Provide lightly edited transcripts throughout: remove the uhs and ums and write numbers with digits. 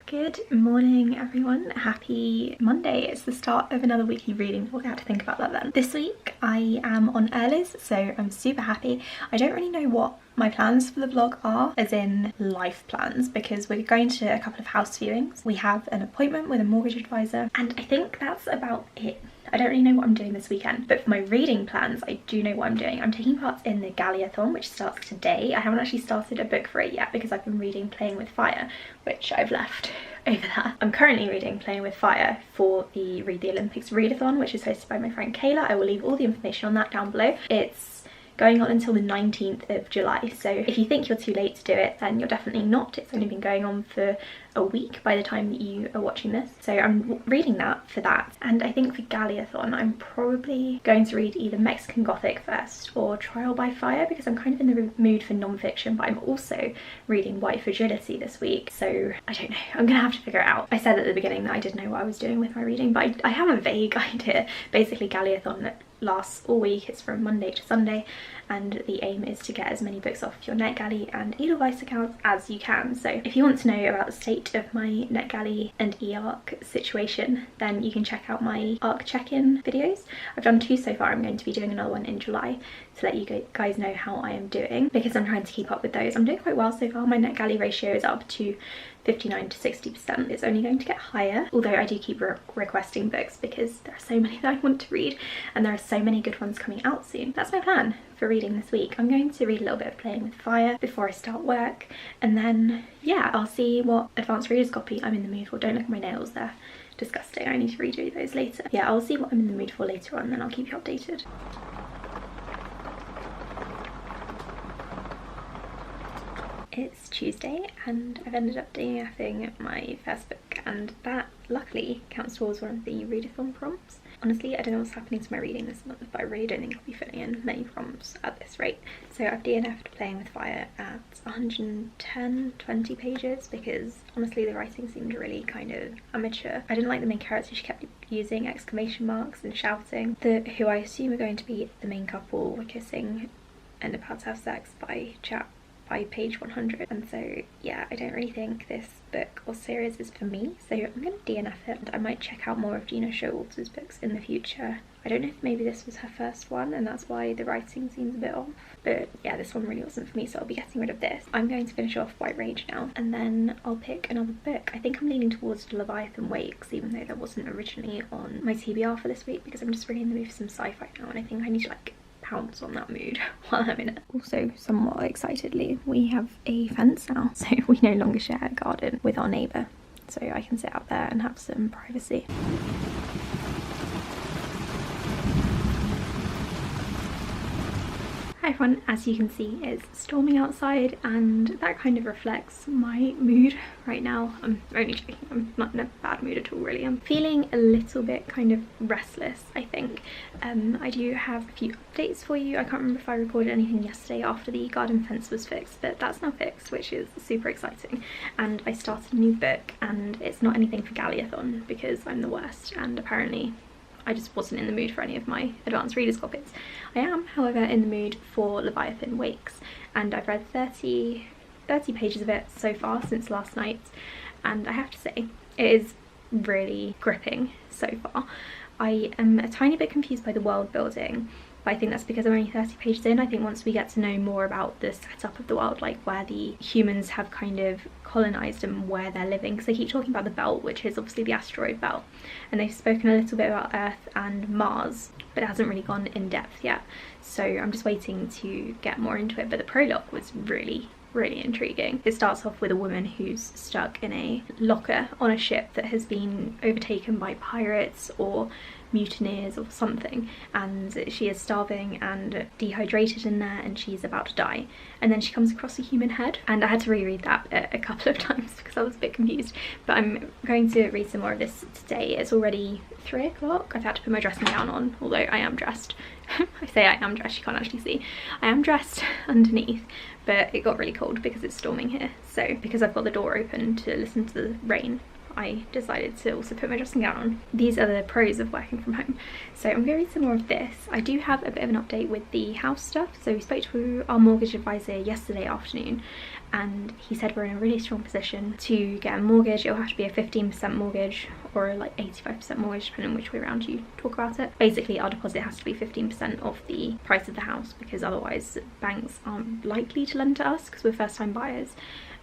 Good morning everyone, happy Monday. It's the start of another weekly reading vlog. I had to think about that then. This week I am on earlies, so I'm super happy. I don't really know what my plans for the vlog are, as in life plans, because we're going to a couple of house viewings. We have an appointment with a mortgage advisor and I think that's about it. I don't really know what I'm doing this weekend, but for my reading plans, I do know what I'm doing. I'm taking part in the Galleyathon, which starts today. I haven't actually started a book for it yet because I've been reading Playing with Fire, which I've left over there. I'm currently reading Playing with Fire for the Read the Olympics readathon, which is hosted by my friend Kayla. I will leave all the information on that down below. It's going on until the 19th of July, so if you think you're too late to do it, then you're definitely not. It's only been going on for a week by the time that you are watching this, so I'm reading that for that. And I think for Galleyathon I'm probably going to read either Mexican Gothic first or Trial by Fire, because I'm kind of in the mood for non-fiction, but I'm also reading White Fragility this week, so I don't know, I'm gonna have to figure it out. I said at the beginning that I didn't know what I was doing with my reading, but I have a vague idea. Basically Galleyathon lasts all week. It's from Monday to Sunday, and the aim is to get as many books off your NetGalley and Edelweiss accounts as you can. So if you want to know about the state of my NetGalley and eARC situation, then you can check out my ARC check-in videos. I've done 2 so far. I'm going to be doing another one in July to let you guys know how I am doing, because I'm trying to keep up with those. I'm doing quite well so far. My NetGalley ratio is up to 59 to 60%. It's only going to get higher, although I do keep requesting books because there are so many that I want to read and there are so many good ones coming out soon. That's my plan for reading this week. I'm going to read a little bit of Playing with Fire before I start work, and then yeah, I'll see what advanced readers copy I'm in the mood for. Don't look at my nails, they're disgusting. I need to redo those later. Yeah, I'll see what I'm in the mood for later on and then I'll keep you updated. It's Tuesday and I've ended up DNFing my first book, and that luckily counts towards one of the readathon prompts. Honestly, I don't know what's happening to my reading this month, but I really don't think I'll be filling in many prompts at this rate. So I've DNF'd Playing with Fire at 120 pages because honestly the writing seemed really kind of amateur. I didn't like the main character. She kept using exclamation marks and shouting. Who I assume are going to be the main couple were kissing and about to have sex by page 100, and so yeah, I don't really think this book or series is for me, so I'm going to DNF it. And I might check out more of Gina Showalter's books in the future. I don't know if maybe this was her first one and that's why the writing seems a bit off, but yeah, this one really wasn't for me, so I'll be getting rid of this. I'm going to finish off White Rage now and then I'll pick another book. I think I'm leaning towards Leviathan Wakes, even though that wasn't originally on my TBR for this week, because I'm just really in the mood for some sci-fi now and I think I need to like pounce on that mood while I'm in it. Also, somewhat excitedly, we have a fence now, so we no longer share a garden with our neighbour, so I can sit out there and have some privacy. Hi everyone, as you can see it's storming outside and that kind of reflects my mood right now. I'm only joking, I'm not in a bad mood at all really. I'm feeling a little bit kind of restless, I think. I do have a few updates for you. I can't remember if I recorded anything yesterday after the garden fence was fixed, but that's now fixed, which is super exciting. And I started a new book and it's not anything for Galleyathon because I'm the worst, and apparently I just wasn't in the mood for any of my advanced readers copies. I am, however, in the mood for Leviathan Wakes, and I've read 30 pages of it so far since last night, and I have to say, it is really gripping so far. I am a tiny bit confused by the world building, but I think that's because I'm only 30 pages in. I think once we get to know more about the setup of the world, like where the humans have kind of colonised and where they're living, because they keep talking about the belt, which is obviously the asteroid belt, and they've spoken a little bit about Earth and Mars, but it hasn't really gone in depth yet. So I'm just waiting to get more into it, but the prologue was really intriguing. It starts off with a woman who's stuck in a locker on a ship that has been overtaken by pirates or mutineers or something, and she is starving and dehydrated in there and she's about to die, and then she comes across a human head, and I had to reread that a couple of times because I was a bit confused, but I'm going to read some more of this today. It's already 3 o'clock. I've had to put my dressing gown on, although I am dressed. I say I am dressed, you can't actually see. I am dressed underneath, but it got really cold because it's storming here, so because I've got the door open to listen to the rain, I decided to also put my dressing gown on. These are the pros of working from home. So I'm going to read some more of this. I do have a bit of an update with the house stuff. So we spoke to our mortgage advisor yesterday afternoon, and he said we're in a really strong position to get a mortgage. It'll have to be a 15% mortgage or like 85% mortgage, depending on which way around you talk about it. Basically, our deposit has to be 15% of the price of the house, because otherwise banks aren't likely to lend to us because we're first time buyers,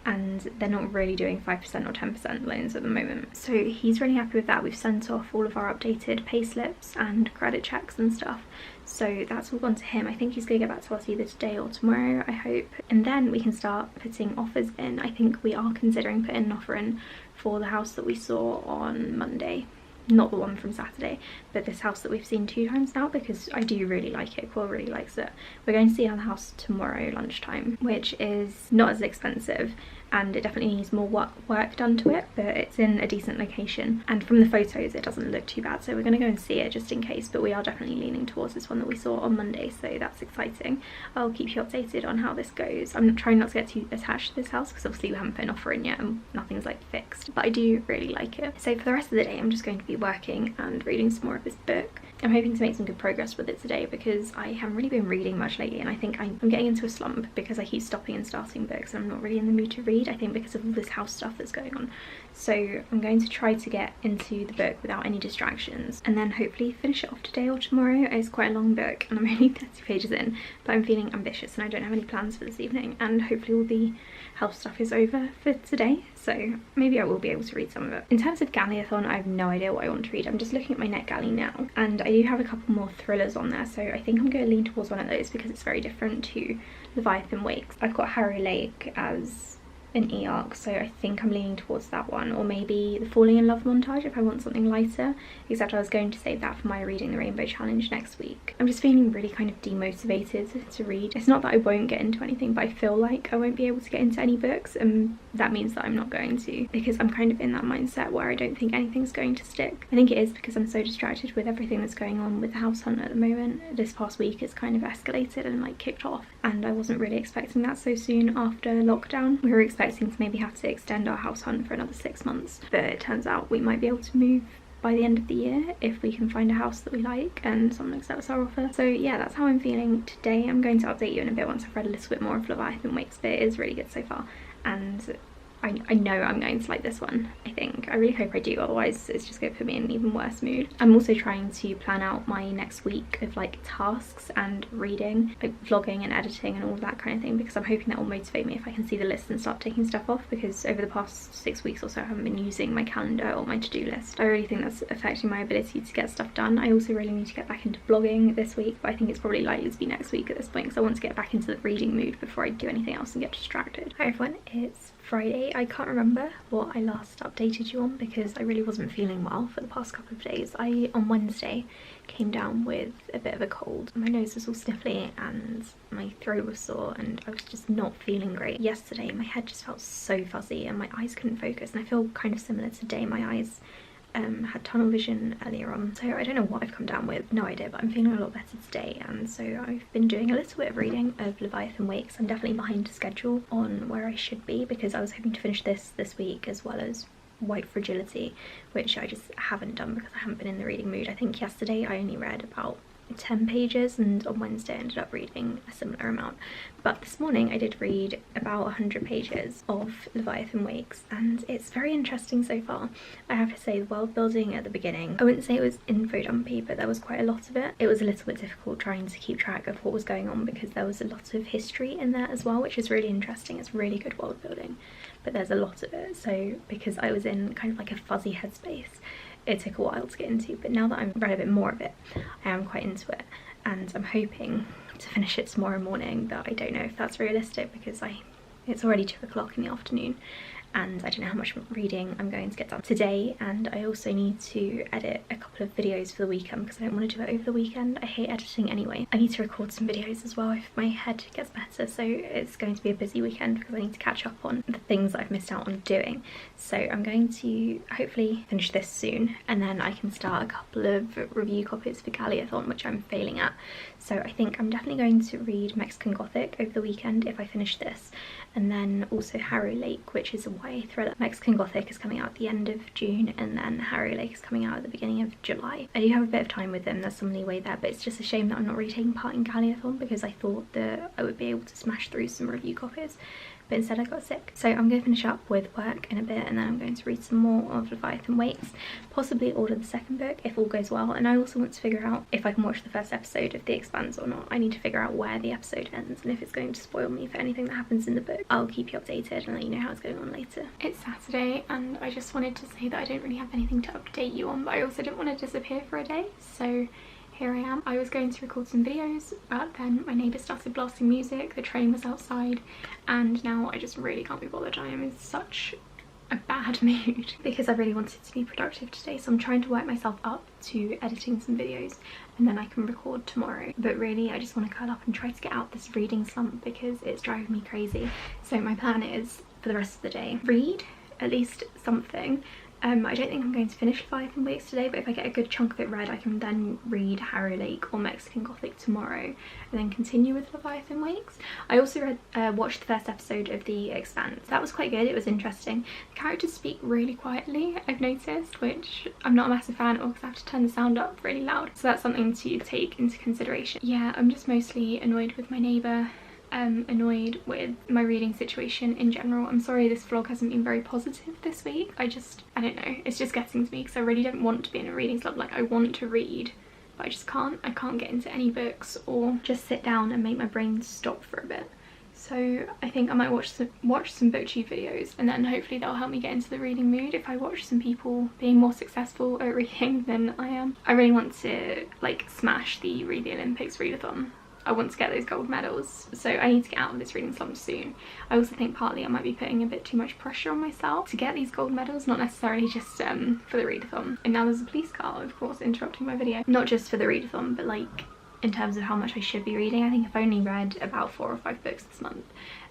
and they're not really doing 5% or 10% loans at the moment. So he's really happy with that. We've sent off all of our updated pay slips and credit checks and stuff, so that's all gone to him. I think he's going to get back to us either today or tomorrow, I hope, and then we can start putting offers in. I think we are considering putting an offer in for the house that we saw on Monday. Not the one from Saturday, but this house that we've seen 2 times now, because I do really like it. Quill really likes it. We're going to see our house tomorrow lunchtime, which is not as expensive, and it definitely needs more work done to it, but it's in a decent location, and from the photos it doesn't look too bad, so we're going to go and see it just in case. But we are definitely leaning towards this one that we saw on Monday, so that's exciting. I'll keep you updated on how this goes. I'm trying not to get too attached to this house because obviously we haven't put an offer in yet and nothing's like fixed, but I do really like it. So for the rest of the day I'm just going to be working and reading some more of this book. I'm hoping to make some good progress with it today, because I haven't really been reading much lately, and I think I'm getting into a slump because I keep stopping and starting books and I'm not really in the mood to read, I think because of all this house stuff that's going on. So I'm going to try to get into the book without any distractions, and then hopefully finish it off today or tomorrow. It's quite a long book and I'm only 30 pages in, but I'm feeling ambitious and I don't have any plans for this evening, and hopefully all the house stuff is over for today, so maybe I will be able to read some of it. In terms of Galleyathon, I have no idea what I want to read. I'm just looking at my NetGalley now, and I do have a couple more thrillers on there, so I think I'm going to lean towards one of those because it's very different to Leviathan Wakes. I've got Harrow Lake as an e-arc, so I think I'm leaning towards that one, or maybe the Falling in Love montage if I want something lighter, except I was going to save that for my Reading the Rainbow challenge next week. I'm just feeling really kind of demotivated to read. It's not that I won't get into anything, but I feel like I won't be able to get into any books, and that means that I'm not going to, because I'm kind of in that mindset where I don't think anything's going to stick. I think it is because I'm so distracted with everything that's going on with the house hunt at the moment. This past week it's kind of escalated and like kicked off, and I wasn't really expecting that so soon after lockdown. We were expecting to maybe have to extend our house hunt for another 6 months, but it turns out we might be able to move by the end of the year if we can find a house that we like and someone accepts our offer. So yeah, that's how I'm feeling today. I'm going to update you in a bit once I've read a little bit more of Leviathan Wakes, but it is really good so far, and I know I'm going to like this one, I think. I really hope I do, otherwise it's just going to put me in an even worse mood. I'm also trying to plan out my next week of like tasks and reading, like vlogging and editing and all that kind of thing, because I'm hoping that will motivate me if I can see the list and start taking stuff off, because over the past 6 weeks or so I haven't been using my calendar or my to-do list. I really think that's affecting my ability to get stuff done. I also really need to get back into blogging this week, but I think it's probably likely to be next week at this point, because I want to get back into the reading mood before I do anything else and get distracted. Hi everyone, it's Friday. I can't remember what I last updated you on because I really wasn't feeling well for the past couple of days. On Wednesday came down with a bit of a cold. My nose was all sniffly and my throat was sore and I was just not feeling great. Yesterday my head just felt so fuzzy and my eyes couldn't focus, and I feel kind of similar today. My eyes had tunnel vision earlier on, so I don't know what I've come down with, no idea, but I'm feeling a lot better today, and so I've been doing a little bit of reading of Leviathan Wakes. I'm definitely behind schedule on where I should be because I was hoping to finish this week, as well as White Fragility, which I just haven't done because I haven't been in the reading mood. I think yesterday I only read about 10 pages and on Wednesday I ended up reading a similar amount, but this morning I did read about 100 pages of Leviathan Wakes and it's very interesting so far. I have to say, the world building at the beginning, I wouldn't say it was info dumpy, but there was quite a lot of it. It was a little bit difficult trying to keep track of what was going on because there was a lot of history in there as well, which is really interesting. It's really good world building, but there's a lot of it, so because I was in kind of like a fuzzy headspace, it took a while to get into, but now that I've read a bit more of it, I am quite into it, and I'm hoping to finish it tomorrow morning, but I don't know if that's realistic because it's already 2 o'clock in the afternoon and I don't know how much reading I'm going to get done today, and I also need to edit a couple of videos for the weekend because I don't want to do it over the weekend. I hate editing anyway. I need to record some videos as well if my head gets better, so it's going to be a busy weekend because I need to catch up on the things that I've missed out on doing. So I'm going to hopefully finish this soon and then I can start a couple of review copies for Galleyathon, which I'm failing at. So I think I'm definitely going to read Mexican Gothic over the weekend if I finish this, and then also Harrow Lake, which is a YA thriller. Mexican Gothic is coming out at the end of June, and then Harrow Lake is coming out at the beginning of July. I do have a bit of time with them, there's some leeway there, but it's just a shame that I'm not really taking part in Galleyathon because I thought that I would be able to smash through some review copies, but instead I got sick. So I'm going to finish up with work in a bit, and then I'm going to read some more of Leviathan Wakes, possibly order the second book if all goes well. And I also want to figure out if I can watch the first episode of The Expanse or not. I need to figure out where the episode ends, and if it's going to spoil me for anything that happens in the book. I'll keep you updated and let you know how it's going on later. It's Saturday, and I just wanted to say that I don't really have anything to update you on, but I also didn't want to disappear for a day, so here I am. I was going to record some videos, but then my neighbour started blasting music, the train was outside, and now I just really can't be bothered. I am in such a bad mood because I really wanted to be productive today, so I'm trying to work myself up to editing some videos and then I can record tomorrow. But really I just want to curl up and try to get out this reading slump because it's driving me crazy. So my plan is for the rest of the day, read at least something. I don't think I'm going to finish Leviathan Wakes today, but if I get a good chunk of it read, I can then read Harrow Lake or Mexican Gothic tomorrow and then continue with Leviathan Wakes. I also watched the first episode of The Expanse. That was quite good, it was interesting. The characters speak really quietly, I've noticed, which I'm not a massive fan of because I have to turn the sound up really loud. So that's something to take into consideration. Yeah, I'm just mostly annoyed with my neighbour. Annoyed with my reading situation in general. I'm sorry this vlog hasn't been very positive this week. I don't know, it's just getting to me because I really don't want to be in a reading slump. Like, I want to read, but I just can't. I can't get into any books or just sit down and make my brain stop for a bit. So I think I might watch some booktube videos, and then hopefully that'll help me get into the reading mood. If I watch some people being more successful at reading than I am. I really want to like smash the Read the Olympics readathon. I want to get those gold medals, so I need to get out of this reading slump soon. I also think partly I might be putting a bit too much pressure on myself to get these gold medals, not necessarily just for the readathon. And now there's a police car, of course, interrupting my video. Not just for the readathon, but like in terms of how much I should be reading. I think I've only read about 4 or 5 books this month,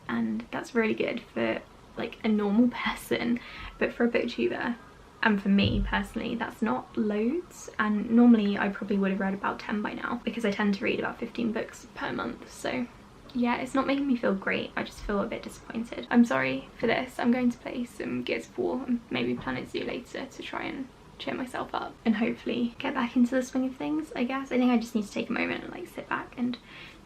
and that's really good for like a normal person, but for a booktuber, and for me personally, that's not loads. And normally I probably would have read about 10 by now because I tend to read about 15 books per month. So yeah, it's not making me feel great. I just feel a bit disappointed. I'm sorry for this. I'm going to play some Gears of War and maybe Planet Zoo later to try and cheer myself up and hopefully get back into the swing of things, I guess. I think I just need to take a moment and like sit back and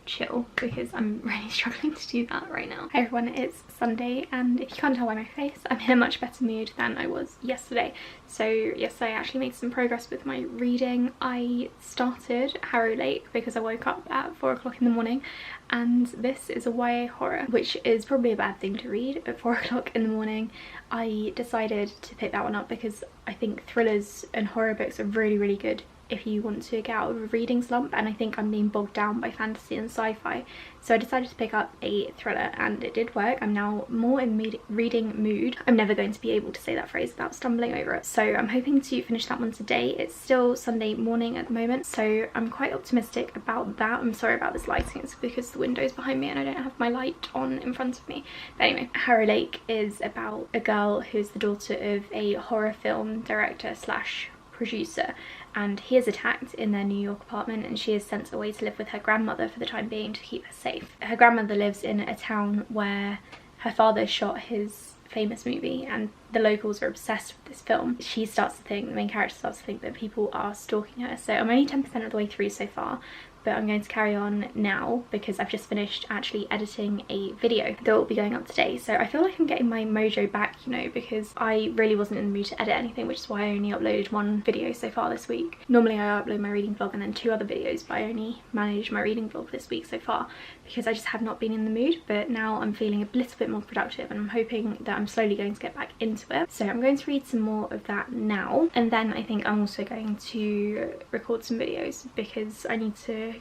chill because I'm really struggling to do that right now. Hey everyone, it's Sunday, and if you can't tell by my face, I'm in a much better mood than I was yesterday. So yesterday I actually made some progress with my reading. I started Harrow Lake because I woke up at 4 o'clock in the morning, and this is a YA horror, which is probably a bad thing to read at 4 o'clock in the morning. I decided to pick that one up because I think thrillers and horror books are really good if you want to get out of a reading slump, and I think I'm being bogged down by fantasy and sci-fi. So I decided to pick up a thriller, and it did work. I'm now more in reading mood. I'm never going to be able to say that phrase without stumbling over it. So I'm hoping to finish that one today. It's still Sunday morning at the moment, so I'm quite optimistic about that. I'm sorry about this lighting, it's because the window's behind me and I don't have my light on in front of me. But anyway, Harrow Lake is about a girl who's the daughter of a horror film director slash producer, and he is attacked in their New York apartment, and she is sent away to live with her grandmother for the time being to keep her safe. Her grandmother lives in a town where her father shot his famous movie, and the locals are obsessed with this film. She starts to think, the main character starts to think that people are stalking her. So I'm only 10% of the way through so far, but I'm going to carry on now because I've just finished actually editing a video that will be going up today. So I feel like I'm getting my mojo back, you know, because I really wasn't in the mood to edit anything, which is why I only uploaded 1 video so far this week. Normally I upload my reading vlog and then 2 other videos, but I only managed my reading vlog this week so far because I just have not been in the mood. But now I'm feeling a little bit more productive, and I'm hoping that I'm slowly going to get back into it. So I'm going to read some more of that now, and then I think I'm also going to record some videos because I need to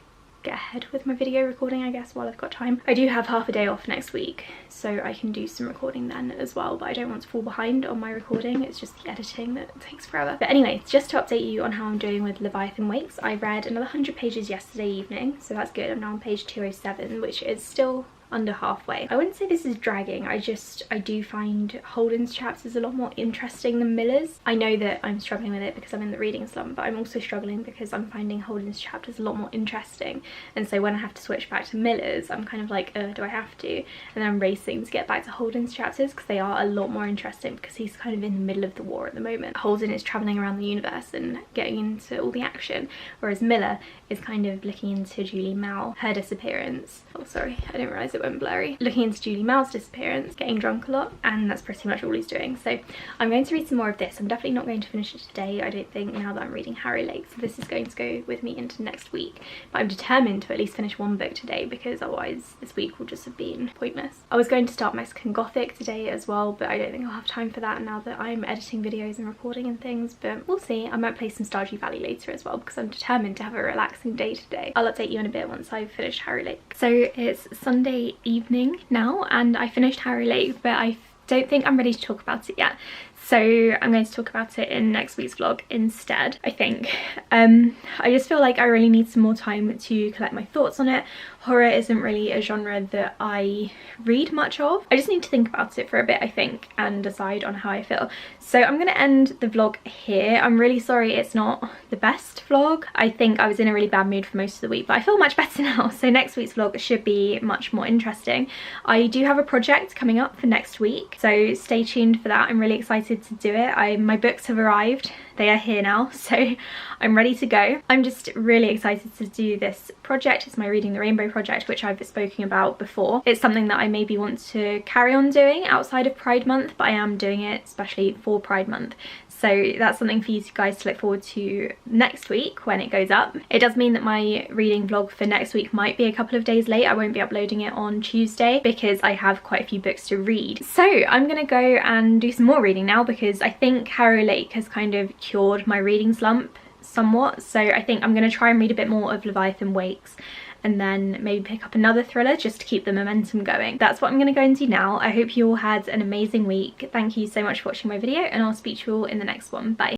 get ahead with my video recording, I guess, while I've got time. I do have half a day off next week, so I can do some recording then as well, but I don't want to fall behind on my recording. It's just the editing that takes forever. But anyway, just to update you on how I'm doing with Leviathan Wakes, I read another 100 pages yesterday evening, so that's good. I'm now on page 207, which is still under halfway. I wouldn't say this is dragging, I do find Holden's chapters a lot more interesting than Miller's. I know that I'm struggling with it because I'm in the reading slump, but I'm also struggling because I'm finding Holden's chapters a lot more interesting, and so when I have to switch back to Miller's, I'm kind of like, do I have to? And then I'm racing to get back to Holden's chapters because they are a lot more interesting, because he's kind of in the middle of the war at the moment. Holden is travelling around the universe and getting into all the action, whereas Miller is kind of looking into Julie Mao, her disappearance. Oh sorry, I didn't realise it went blurry. Looking into Julie Mao's disappearance, getting drunk a lot, and that's pretty much all he's doing. So I'm going to read some more of this. I'm definitely not going to finish it today, I don't think, now that I'm reading Harrow Lake, so this is going to go with me into next week. But I'm determined to at least finish one book today, because otherwise this week will just have been pointless. I was going to start Mexican Gothic today as well, but I don't think I'll have time for that now that I'm editing videos and recording and things, but we'll see. I might play some Stardew Valley later as well, because I'm determined to have a relaxing day today. I'll update you in a bit once I've finished Harrow Lake. So it's Sunday evening now, and I finished Harrow Lake, but I don't think I'm ready to talk about it yet. So I'm going to talk about it in next week's vlog instead, I think. I just feel like I really need some more time to collect my thoughts on it. Horror isn't really a genre that I read much of. I just need to think about it for a bit, I think, and decide on how I feel. So I'm going to end the vlog here. I'm really sorry it's not the best vlog. I think I was in a really bad mood for most of the week, but I feel much better now. So next week's vlog should be much more interesting. I do have a project coming up for next week, so stay tuned for that. I'm really excited to do it. My books have arrived. They are here now, so I'm ready to go. I'm just really excited to do this project. It's my Reading the Rainbow project, which I've spoken about before. It's something that I maybe want to carry on doing outside of Pride Month, but I am doing it especially for Pride Month. So that's something for you guys to look forward to next week when it goes up. It does mean that my reading vlog for next week might be a couple of days late. I won't be uploading it on Tuesday because I have quite a few books to read. So I'm gonna go and do some more reading now, because I think Harrow Lake has kind of cured my reading slump somewhat. So I think I'm gonna try and read a bit more of Leviathan Wakes, and then maybe pick up another thriller just to keep the momentum going. That's what I'm going to go and do now. I hope you all had an amazing week. Thank you so much for watching my video, and I'll speak to you all in the next one. Bye.